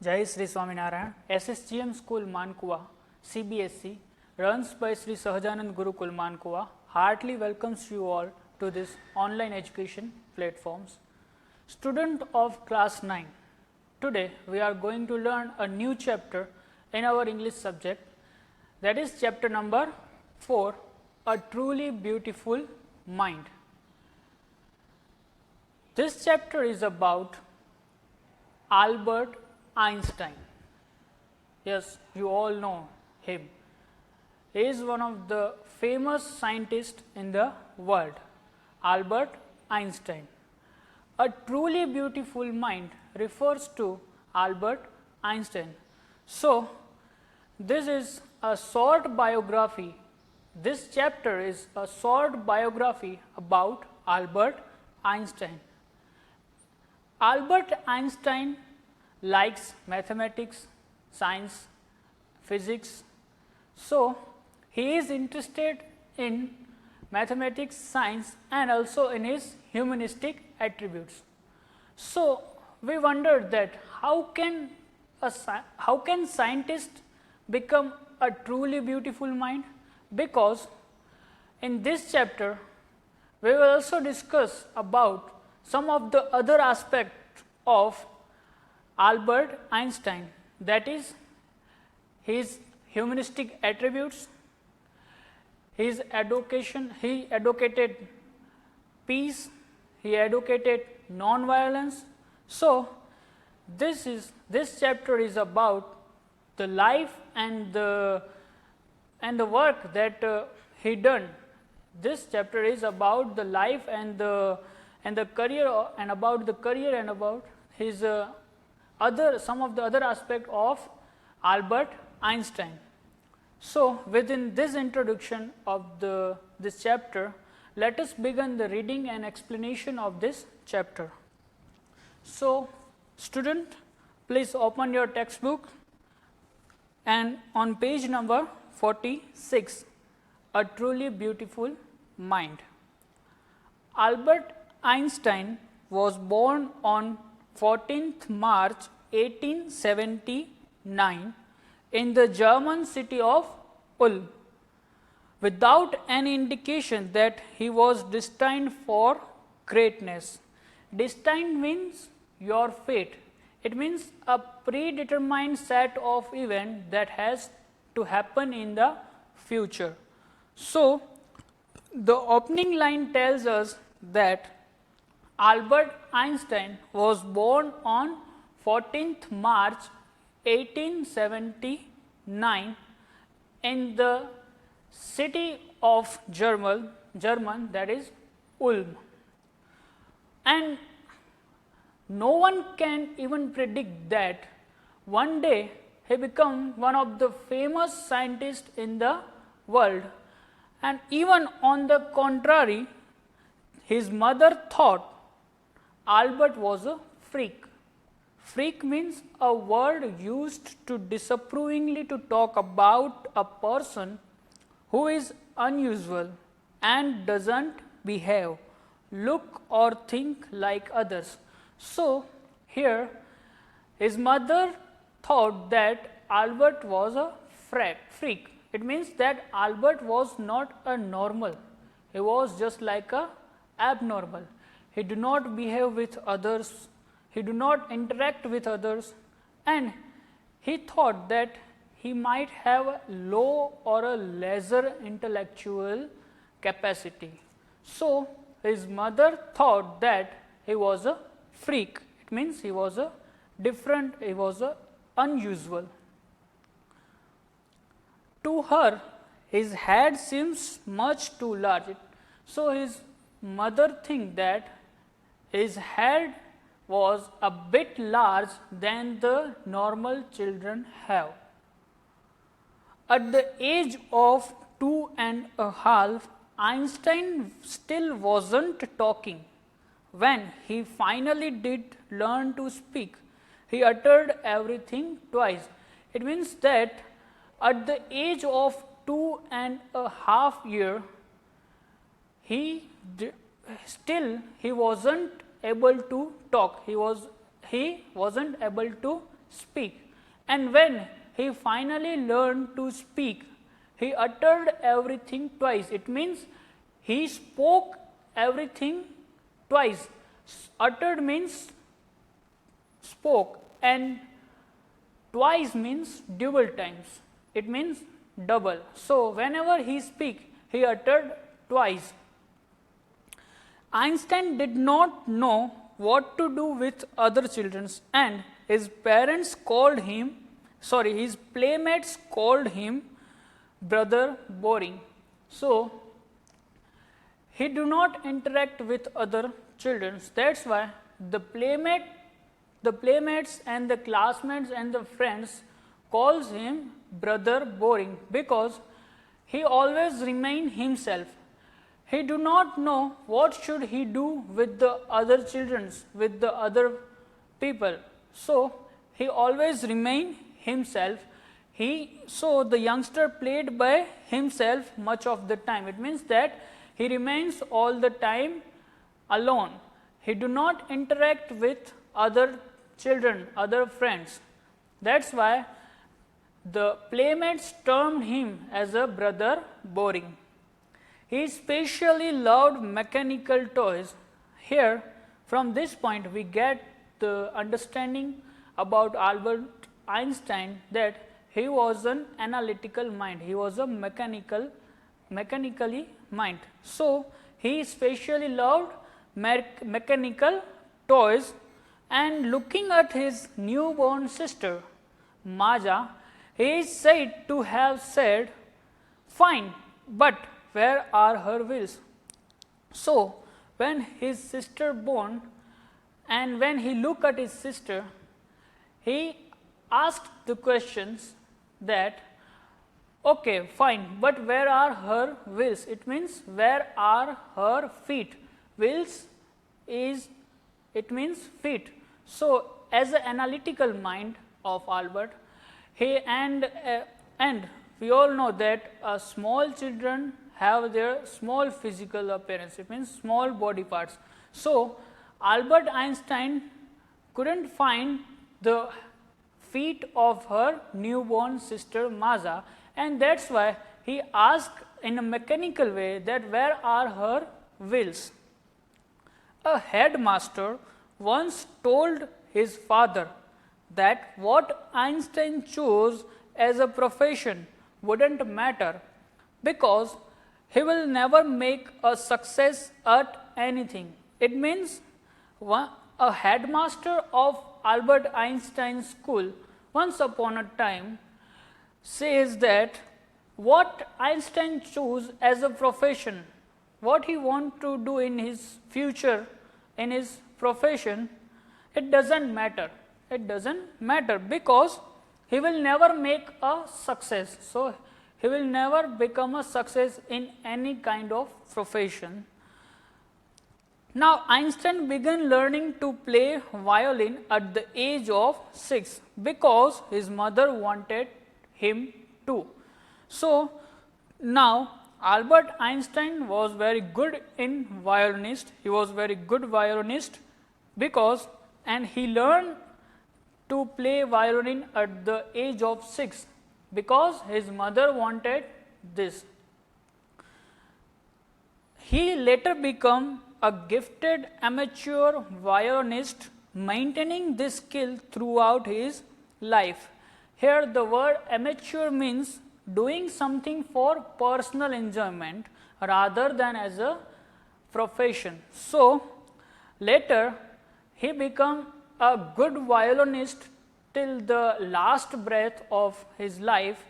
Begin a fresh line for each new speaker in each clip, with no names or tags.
Jai Sri Swaminarayan. S.S.G.M School Mankuwa, CBSE, runs by Sri Sahajanand Gurukul Mankuwa, heartily welcomes you all to this online education platforms. Student of class 9, today we are going to learn a new chapter in our English subject, that is chapter number 4, A Truly Beautiful Mind. This chapter is about Albert Einstein. Yes, you all know him. He is one of the famous scientists in the world, Albert Einstein. A truly beautiful mind refers to Albert Einstein. So, this is a short biography. This chapter is a short biography about Albert Einstein. Albert Einstein likes mathematics, science, physics. So, he is interested in mathematics, science and also in his humanistic attributes. So, we wondered that how can scientists become a truly beautiful mind? Because in this chapter, we will also discuss about some of the other aspects of Albert Einstein, that is his humanistic attributes, his education, he advocated peace, he advocated non-violence. So, this chapter is about the life and the work that he done. This chapter is about the life and the career and about the career and about his some of the other aspect of Albert Einstein. So, within this introduction of this chapter, let us begin the reading and explanation of this chapter. So, student, please open your textbook and on page number 46, A Truly Beautiful Mind. Albert Einstein was born on 14th March 1879 in the German city of Ulm, without any indication that he was destined for greatness. Destined means your fate. It means a predetermined set of events that has to happen in the future. So, the opening line tells us that Albert Einstein was born on 14th March 1879 in the city of German, that is Ulm. And no one can even predict that one day he become one of the famous scientists in the world. And even on the contrary, his mother thought Albert was a freak. Freak means a word used to disapprovingly to talk about a person who is unusual and doesn't behave, look or think like others. So, here his mother thought that Albert was a freak. It means that Albert was not a normal, he was just like a abnormal. He do not behave with others, he do not interact with others, and he thought that he might have a low or a lesser intellectual capacity. So, his mother thought that he was a freak. It means he was a different, he was a unusual. To her, his head seems much too large. So, his mother think that his head was a bit large than the normal children have. At the age of 2.5, Einstein still wasn't talking. When he finally did learn to speak, he uttered everything twice. It means that at the age of 2.5 years, he wasn't able to talk. He wasn't able to speak. And when he finally learned to speak, he uttered everything twice. It means he spoke everything twice. Uttered means spoke, and twice means double times. It means double. So, whenever he speak, he uttered twice. Einstein did not know what to do with other children, and his parents called him, his playmates called him brother boring. So, he do not interact with other children. That's why the playmates and the classmates and the friends calls him brother boring, because he always remain himself. He do not know what should he do with the other children, with the other people. So, he always remain himself. So the youngster played by himself much of the time. It means that he remains all the time alone. He do not interact with other children, other friends. That's why the playmates termed him as a brother boring. He especially loved mechanical toys. Here, from this point, we get the understanding about Albert Einstein, that he was an analytical mind. He was a mechanically mind. So, he especially loved mechanical toys, and looking at his newborn sister Maja, he is said to have said, "Fine, but where are her wheels?" So, when his sister born, and when he looked at his sister, he asked the questions that, okay, fine, but where are her wheels? It means where are her feet? Wheels it means feet. So, as an analytical mind of Albert, and we all know that small children have their small physical appearance. It means small body parts. So, Albert Einstein couldn't find the feet of her newborn sister Maja, and that's why he asked in a mechanical way that where are her wheels. A headmaster once told his father that what Einstein chose as a profession wouldn't matter, because he will never make a success at anything. It means a headmaster of Albert Einstein school once upon a time says that what Einstein chose as a profession, what he want to do in his future, in his profession, it doesn't matter. It doesn't matter, because he will never make a success. So, he will never become a success in any kind of profession. Now, Einstein began learning to play violin at the age of 6, because his mother wanted him to. So, now Albert Einstein was very good in violinist. He was very good violinist, because and he learned to play violin at the age of 6, because his mother wanted this. He later became a gifted amateur violinist, maintaining this skill throughout his life. Here the word amateur means doing something for personal enjoyment rather than as a profession. So, later he became a good violinist till the last breath of his life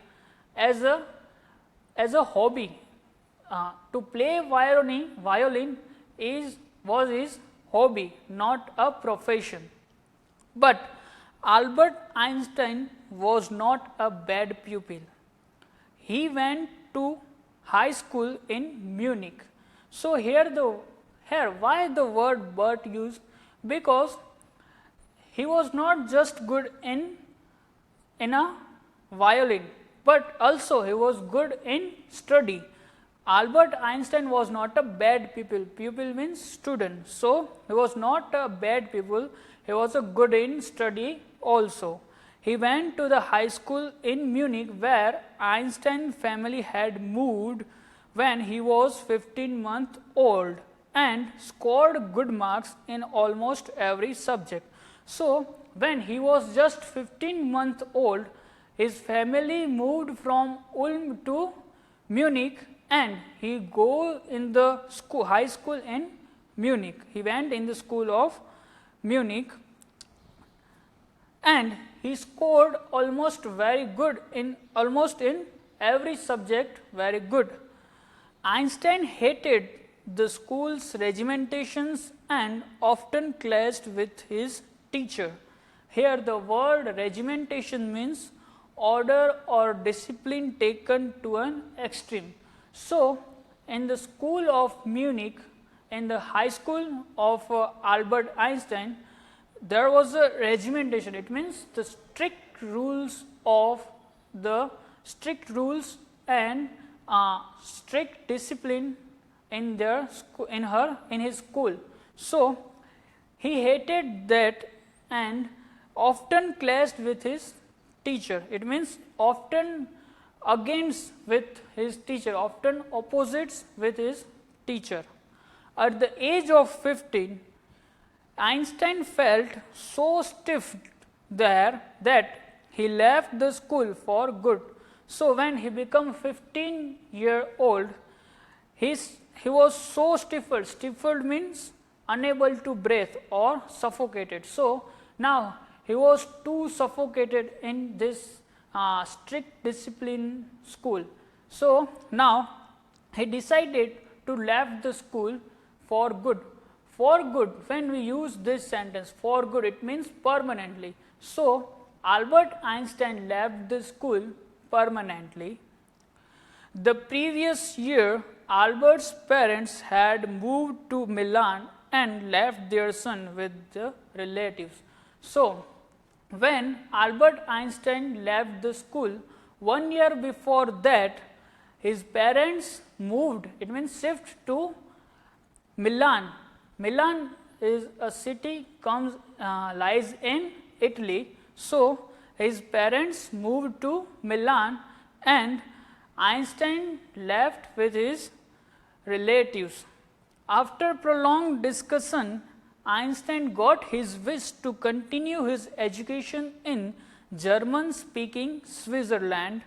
as a hobby. To play violin was his hobby, not a profession. But Albert Einstein was not a bad pupil. He went to high school in Munich. So, here why the word but used? Because he was not just good in a violin, but also he was good in study. Albert Einstein was not a bad pupil. Pupil means student. So, he was not a bad pupil. He was a good in study also. He went to the high school in Munich where Einstein family had moved when he was 15 months old and scored good marks in almost every subject. So, when he was just 15 months old, his family moved from Ulm to Munich and he go in the high school in Munich. He went in the school of Munich and he scored almost very good in every subject very good. Einstein hated the school's regimentations and often clashed with his teacher. Here the word regimentation means order or discipline taken to an extreme. So, in the school of Munich, in the high school of Albert Einstein, there was a regimentation. It means the strict rules and strict discipline in his school. So, he hated that and often clashed with his teacher. It means often against with his teacher, often opposites with his teacher. At the age of 15, Einstein felt so stiff there that he left the school for good. So, when he became 15-year-old, he was so stifled. Stifled means unable to breathe or suffocated. So, now he was too suffocated in this strict discipline school. So, now he decided to leave the school for good. For good, when we use this sentence for good, it means permanently. So, Albert Einstein left the school permanently. The previous year, Albert's parents had moved to Milan and left their son with the relatives. So, when Albert Einstein left the school, 1 year before that, his parents moved, it means shift to Milan. Milan is a city lies in Italy. So, his parents moved to Milan and Einstein left with his relatives. After prolonged discussion, Einstein got his wish to continue his education in German-speaking Switzerland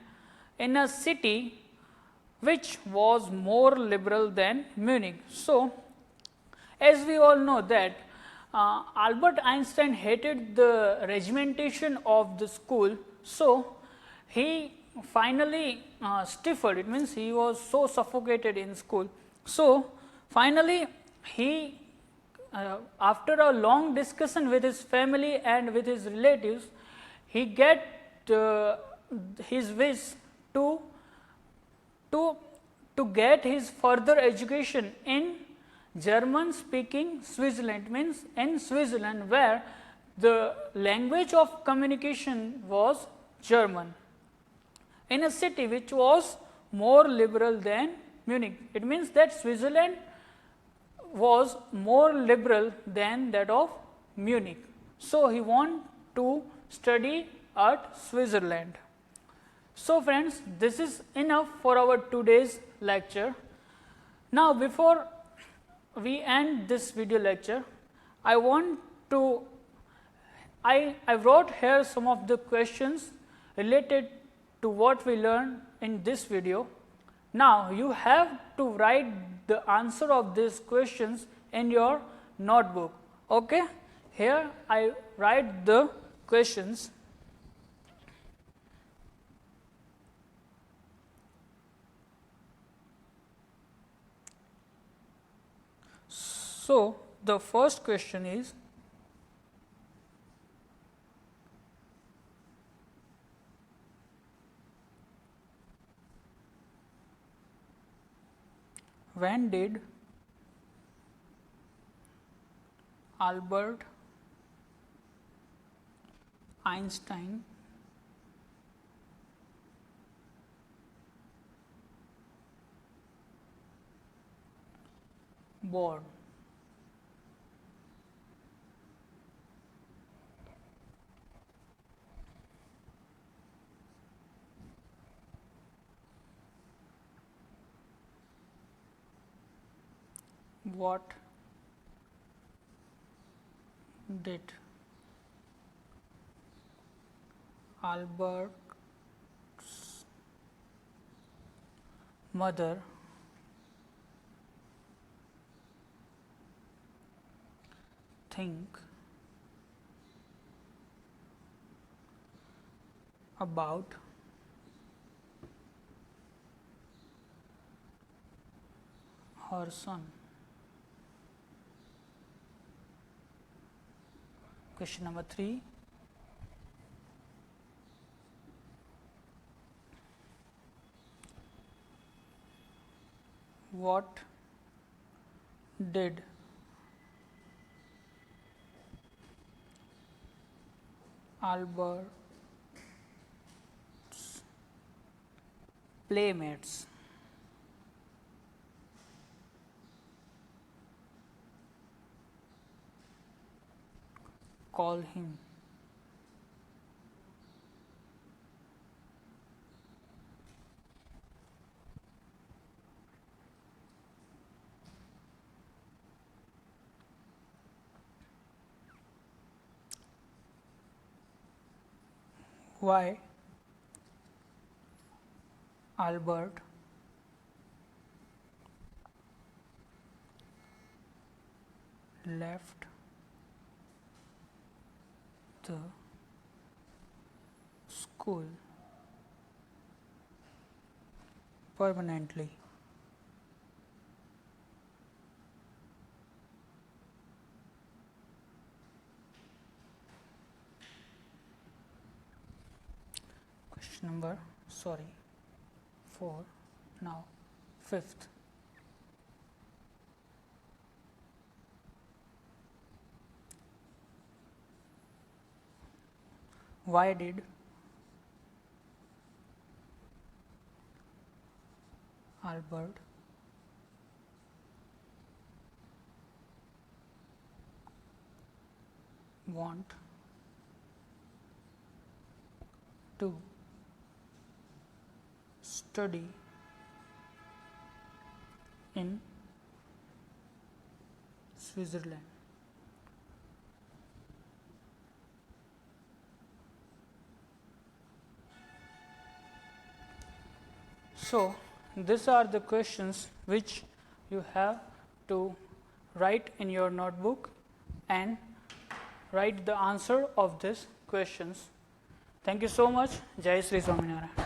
in a city which was more liberal than Munich. So, as we all know that Albert Einstein hated the regimentation of the school. So, he finally stifled, it means he was so suffocated in school. So, finally, he after a long discussion with his family and with his relatives, he get his wish to get his further education in German speaking Switzerland, means in Switzerland where the language of communication was German, in a city which was more liberal than Munich. It means that Switzerland was more liberal than that of Munich. So, he want to study at Switzerland. So, friends, this is enough for our today's lecture. Now, before we end this video lecture, I wrote here some of the questions related to what we learned in this video. Now, you have to write the answer of these questions in your notebook. Okay? Here I write the questions. So, the first question is, when did Albert Einstein born? What did Albert's mother think about her son? Question number 3. What did Albert's playmates call him? Why Albert left the school permanently? Question number 4. Now 5th. Why did Albert want to study in Switzerland? So, these are the questions which you have to write in your notebook and write the answer of these questions. Thank you so much. Jai Sri Swaminarayan.